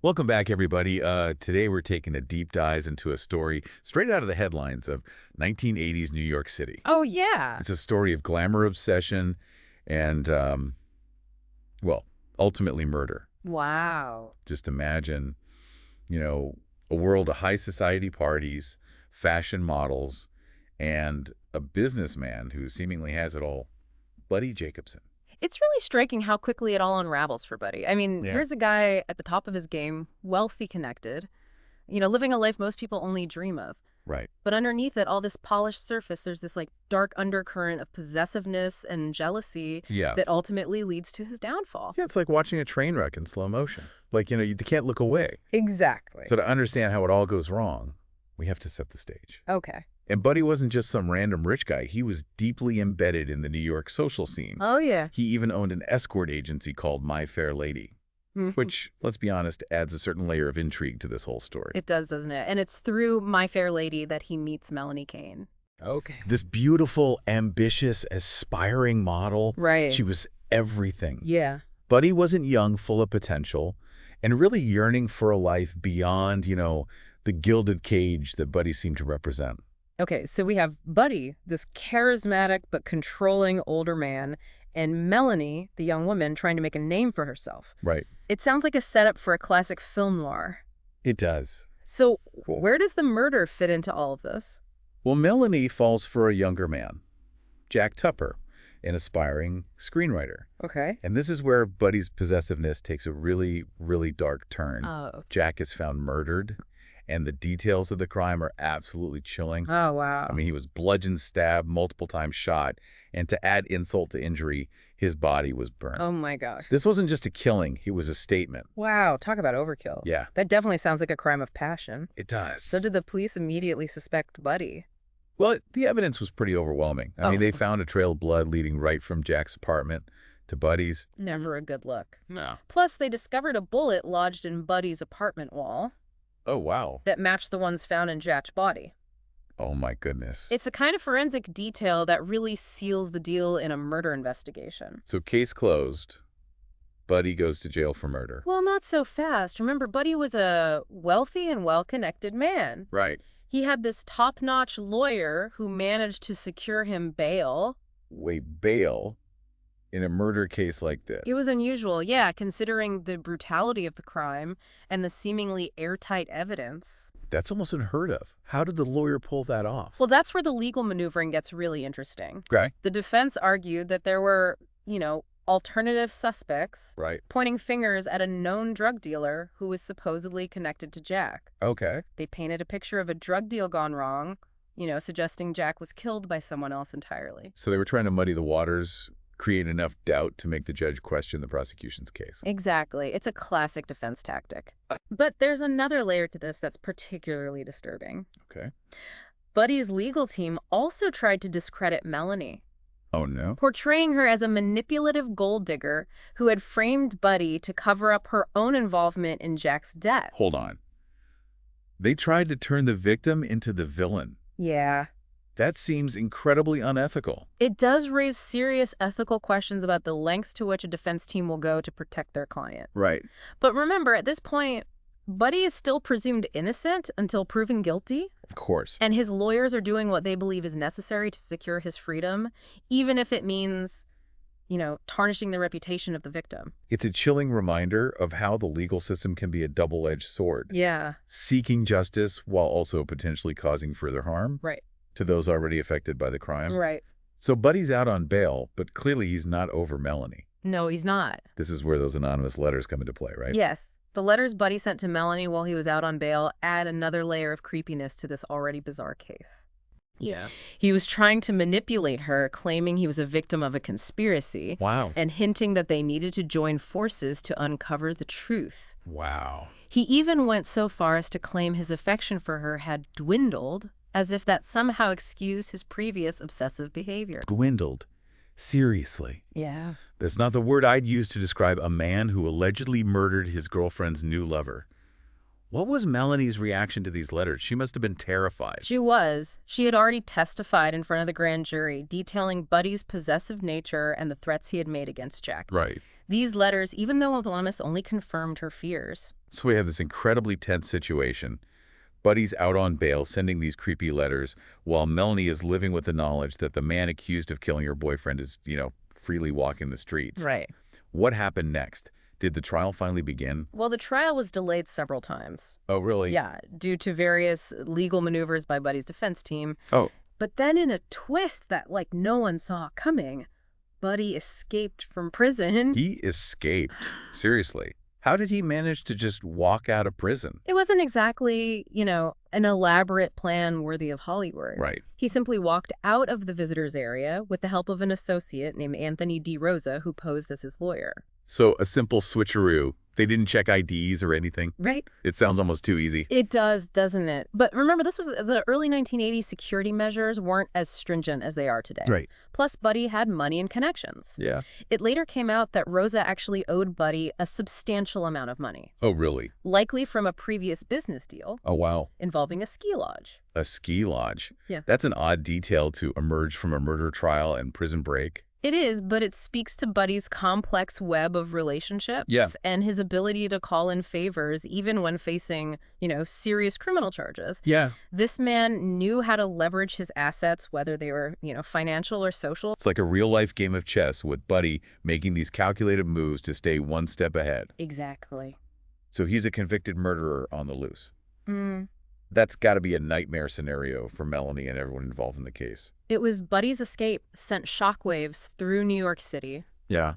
Welcome back, everybody. Today we're taking a deep dive into a story straight out of the headlines of 1980s New York City. Oh, yeah. It's a story of glamour obsession and, well, ultimately murder. Wow. Just imagine, you know, a world of high society parties, fashion models, and a businessman who seemingly has it all, Buddy Jacobson. It's really striking how quickly it all unravels for Buddy. I mean, Yeah. here's a guy at the top of his game, wealthy, connected, living a life most people only dream of. Right. But underneath it, all this polished surface, there's this dark undercurrent of possessiveness and jealousy Yeah. that ultimately leads to his downfall. Yeah, it's like watching a train wreck in slow motion. Like, you can't look away. Exactly. So to understand how it all goes wrong, we have to set the stage. Okay. And Buddy wasn't just some random rich guy. He was deeply embedded in the New York social scene. Oh, yeah. He even owned an escort agency called My Fair Lady, which, let's be honest, adds a certain layer of intrigue to this whole story. It does, doesn't it? And it's through My Fair Lady that he meets Melanie Kane. Okay. This beautiful, ambitious, aspiring model. Right. She was everything. Yeah. Buddy wasn't young, full of potential, and really yearning for a life beyond, the gilded cage that Buddy seemed to represent. Okay, so we have Buddy, this charismatic but controlling older man, and Melanie, the young woman, trying to make a name for herself. Right. It sounds like a setup for a classic film noir. It does. So Cool. where does the murder fit into all of this? Well, Melanie falls for a younger man, Jack Tupper, an aspiring screenwriter. Okay. And this is where Buddy's possessiveness takes a really, really dark turn. Oh. Jack is found murdered, and the details of the crime are absolutely chilling. Oh, wow. I mean, he was bludgeoned, stabbed, multiple times shot, and to add insult to injury, his body was burned. Oh, my gosh. This wasn't just a killing, it was a statement. Wow, talk about overkill. Yeah. That definitely sounds like a crime of passion. It does. So did the police immediately suspect Buddy? Well, the evidence was pretty overwhelming. I mean, they found a trail of blood leading right from Jack's apartment to Buddy's. Never a good look. No. Plus, they discovered a bullet lodged in Buddy's apartment wall Oh, wow. that matched the ones found in Jack's body. Oh, my goodness. It's a kind of forensic detail that really seals the deal in a murder investigation. So case closed. Buddy goes to jail for murder. Well, not so fast. Remember, Buddy was a wealthy and well-connected man. Right. He had this top-notch lawyer who managed to secure him bail. Wait, bail in a murder case like this? It was unusual, yeah, considering the brutality of the crime and the seemingly airtight evidence. That's almost unheard of. How did the lawyer pull that off? Well, that's where the legal maneuvering gets really interesting. Okay. The defense argued that there were, alternative suspects Right. pointing fingers at a known drug dealer who was supposedly connected to Jack. Okay. They painted a picture of a drug deal gone wrong, suggesting Jack was killed by someone else entirely. So they were trying to muddy the waters, create enough doubt to make the judge question the prosecution's case. Exactly. It's a classic defense tactic. But there's another layer to this that's particularly disturbing. Okay. Buddy's legal team also tried to discredit Melanie, Oh, no? portraying her as a manipulative gold digger who had framed Buddy to cover up her own involvement in Jack's death. Hold on. They tried to turn the victim into the villain. Yeah. That seems incredibly unethical. It does raise serious ethical questions about the lengths to which a defense team will go to protect their client. Right. But remember, at this point, Buddy is still presumed innocent until proven guilty, Of course. and his lawyers are doing what they believe is necessary to secure his freedom, even if it means, tarnishing the reputation of the victim. It's a chilling reminder of how the legal system can be a double-edged sword, Yeah, seeking justice while also potentially causing further harm right, to those already affected by the crime. right. So Buddy's out on bail, but clearly he's not over Melanie. No, he's not. This is where those anonymous letters come into play, right? Yes. The letters Buddy sent to Melanie while he was out on bail add another layer of creepiness to this already bizarre case. Yeah. He was trying to manipulate her, claiming he was a victim of a conspiracy, Wow. and hinting that they needed to join forces to uncover the truth. Wow. He even went so far as to claim his affection for her had dwindled, as if that somehow excused his previous obsessive behavior. Dwindled. Seriously. Yeah. That's not the word I'd use to describe a man who allegedly murdered his girlfriend's new lover. What was Melanie's reaction to these letters? She must have been terrified. She was. She had already testified in front of the grand jury, detailing Buddy's possessive nature and the threats he had made against Jack. Right. These letters, even though anonymous, only confirmed her fears. So we have this incredibly tense situation. Buddy's out on bail sending these creepy letters while Melanie is living with the knowledge that the man accused of killing her boyfriend is, freely walking the streets. Right. What happened next? Did the trial finally begin? Well, the trial was delayed several times. Oh, really? Yeah, due to various legal maneuvers by Buddy's defense team. Oh, But then in a twist that, no one saw coming, Buddy escaped from prison. he escaped. Seriously. How did he manage to just walk out of prison? It wasn't exactly, an elaborate plan worthy of Hollywood. Right. He simply walked out of the visitors area with the help of an associate named Anthony D. Rosa, who posed as his lawyer. So a simple switcheroo. They didn't check IDs or anything? Right. It sounds almost too easy. It does, doesn't it? But remember, this was the early 1980s. Security measures weren't as stringent as they are today. Right. Plus, Buddy had money and connections. Yeah. It later came out that Rosa actually owed Buddy a substantial amount of money, Oh, really? likely from a previous business deal Oh, wow. involving a ski lodge. A ski lodge. Yeah. That's an odd detail to emerge from a murder trial and prison break. It is, but it speaks to Buddy's complex web of relationships and his ability to call in favors even when facing, serious criminal charges. Yeah. This man knew how to leverage his assets, whether they were, financial or social. It's like a real-life game of chess with Buddy making these calculated moves to stay one step ahead. Exactly. So he's a convicted murderer on the loose. Mm. That's got to be a nightmare scenario for Melanie and everyone involved in the case. It was Buddy's escape sent shockwaves through New York City. Yeah.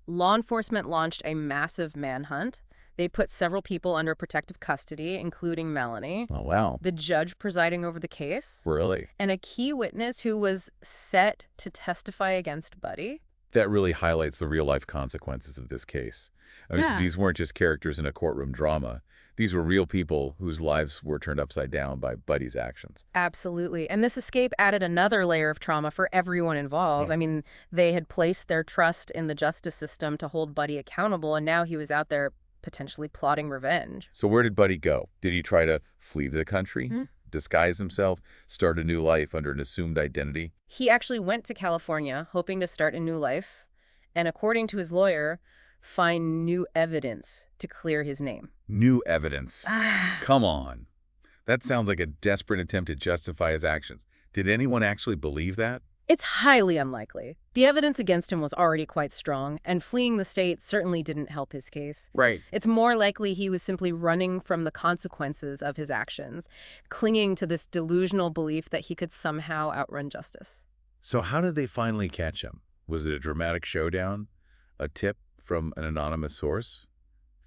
Law enforcement launched a massive manhunt. They put several people under protective custody, including Melanie, Oh, wow. the judge presiding over the case, Really? and a key witness who was set to testify against Buddy. That really highlights the real-life consequences of this case. I mean, Yeah. these weren't just characters in a courtroom drama. These were real people whose lives were turned upside down by Buddy's actions. Absolutely. And this escape added another layer of trauma for everyone involved. I mean, they had placed their trust in the justice system to hold Buddy accountable, and now he was out there potentially plotting revenge. So where did Buddy go? Did he try to flee the country, disguise himself, start a new life under an assumed identity? He actually went to California hoping to start a new life, and according to his lawyer, find new evidence to clear his name. New evidence. Come on. That sounds like a desperate attempt to justify his actions. Did anyone actually believe that? It's highly unlikely. The evidence against him was already quite strong, and fleeing the state certainly didn't help his case. Right. It's more likely he was simply running from the consequences of his actions, clinging to this delusional belief that he could somehow outrun justice. So how did they finally catch him? Was it a dramatic showdown? A tip from an anonymous source?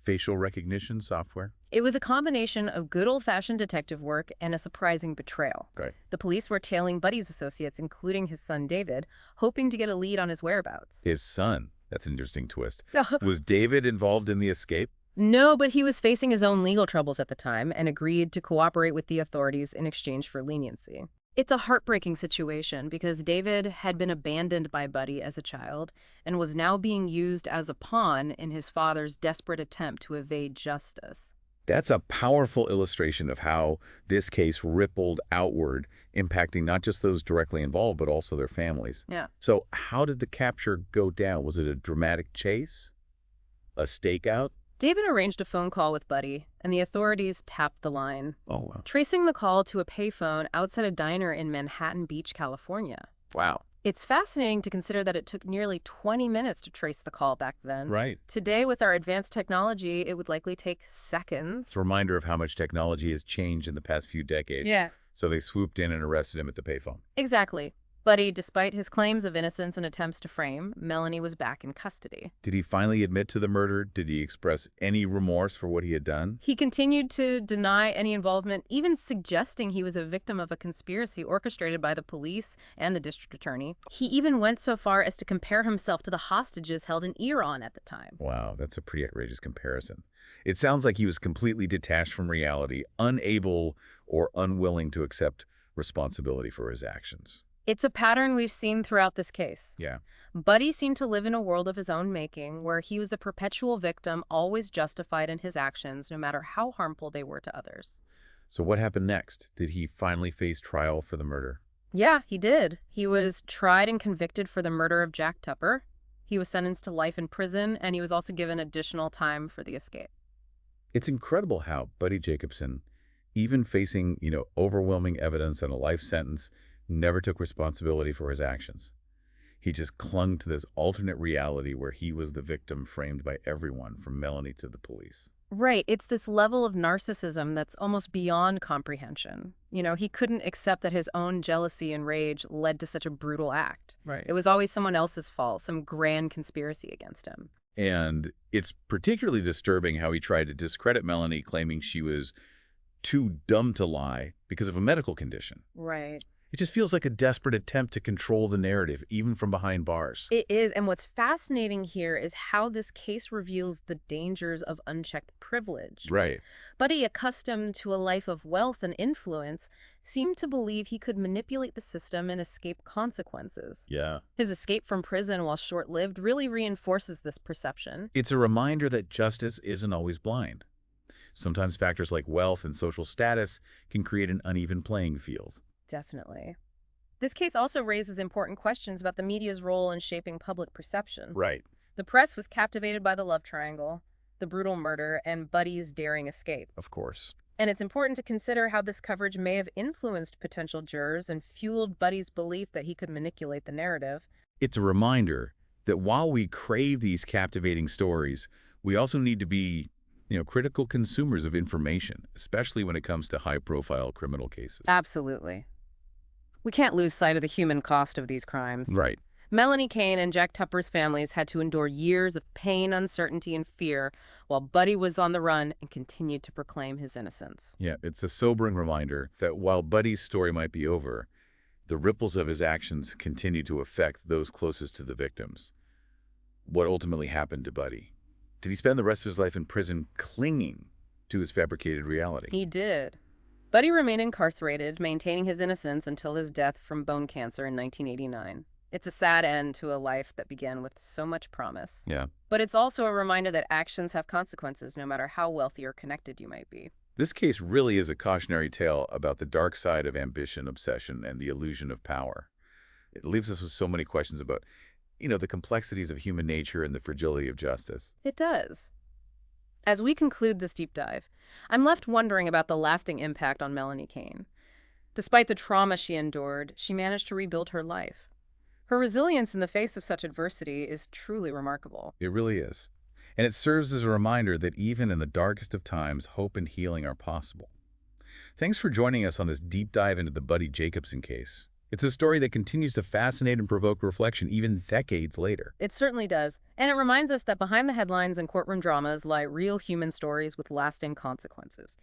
Facial recognition software? It was a combination of good old-fashioned detective work and a surprising betrayal. Okay. The police were tailing Buddy's associates, including his son David, hoping to get a lead on his whereabouts. His son. That's an interesting twist. Was David involved in the escape? No, but he was facing his own legal troubles at the time and agreed to cooperate with the authorities in exchange for leniency. It's a heartbreaking situation because David had been abandoned by Buddy as a child and was now being used as a pawn in his father's desperate attempt to evade justice. That's a powerful illustration of how this case rippled outward, impacting not just those directly involved, but also their families. Yeah. So how did the capture go down? Was it a dramatic chase? A stakeout? David arranged a phone call with Buddy, and the authorities tapped the line, Oh, wow. tracing the call to a payphone outside a diner in Manhattan Beach, California. Wow. It's fascinating to consider that it took nearly 20 minutes to trace the call back then. Right. Today, with our advanced technology, it would likely take seconds. It's a reminder of how much technology has changed in the past few decades. Yeah. So they swooped in and arrested him at the payphone. Exactly. Buddy, despite his claims of innocence and attempts to frame, Melanie was back in custody. Did he finally admit to the murder? Did he express any remorse for what he had done? He continued to deny any involvement, even suggesting he was a victim of a conspiracy orchestrated by the police and the district attorney. He even went so far as to compare himself to the hostages held in Iran at the time. Wow, that's a pretty outrageous comparison. It sounds like he was completely detached from reality, unable or unwilling to accept responsibility for his actions. It's a pattern we've seen throughout this case. Yeah. Buddy seemed to live in a world of his own making, where he was the perpetual victim, always justified in his actions, no matter how harmful they were to others. So what happened next? Did he finally face trial for the murder? Yeah, he did. He was tried and convicted for the murder of Jack Tupper. He was sentenced to life in prison, and he was also given additional time for the escape. It's incredible how Buddy Jacobson, even facing, overwhelming evidence and a life sentence, never took responsibility for his actions. He just clung to this alternate reality where he was the victim framed by everyone from Melanie to the police. Right. It's this level of narcissism that's almost beyond comprehension. He couldn't accept that his own jealousy and rage led to such a brutal act. Right. It was always someone else's fault, some grand conspiracy against him. And it's particularly disturbing how he tried to discredit Melanie, claiming she was too dumb to lie because of a medical condition. Right. It just feels like a desperate attempt to control the narrative, even from behind bars. It is, and what's fascinating here is how this case reveals the dangers of unchecked privilege. Right. Buddy, accustomed to a life of wealth and influence, seemed to believe he could manipulate the system and escape consequences. Yeah. His escape from prison, while short-lived, really reinforces this perception. It's a reminder that justice isn't always blind. Sometimes factors like wealth and social status can create an uneven playing field. Definitely. This case also raises important questions about the media's role in shaping public perception. Right. The press was captivated by the love triangle, the brutal murder, and Buddy's daring escape. Of course. And it's important to consider how this coverage may have influenced potential jurors and fueled Buddy's belief that he could manipulate the narrative. It's a reminder that while we crave these captivating stories, we also need to be, critical consumers of information, especially when it comes to high-profile criminal cases. Absolutely. We can't lose sight of the human cost of these crimes. Right. Melanie Kane and Jack Tupper's families had to endure years of pain, uncertainty, and fear while Buddy was on the run and continued to proclaim his innocence. Yeah, it's a sobering reminder that while Buddy's story might be over, the ripples of his actions continue to affect those closest to the victims. What ultimately happened to Buddy? Did he spend the rest of his life in prison clinging to his fabricated reality? He did. Buddy remained incarcerated, maintaining his innocence until his death from bone cancer in 1989. It's a sad end to a life that began with so much promise. Yeah. But it's also a reminder that actions have consequences, no matter how wealthy or connected you might be. This case really is a cautionary tale about the dark side of ambition, obsession, and the illusion of power. It leaves us with so many questions about, the complexities of human nature and the fragility of justice. It does. As we conclude this deep dive, I'm left wondering about the lasting impact on Melanie Kane. Despite the trauma she endured, she managed to rebuild her life. Her resilience in the face of such adversity is truly remarkable. It really is. And it serves as a reminder that even in the darkest of times, hope and healing are possible. Thanks for joining us on this deep dive into the Buddy Jacobson case. It's a story that continues to fascinate and provoke reflection even decades later. It certainly does. And it reminds us that behind the headlines and courtroom dramas lie real human stories with lasting consequences.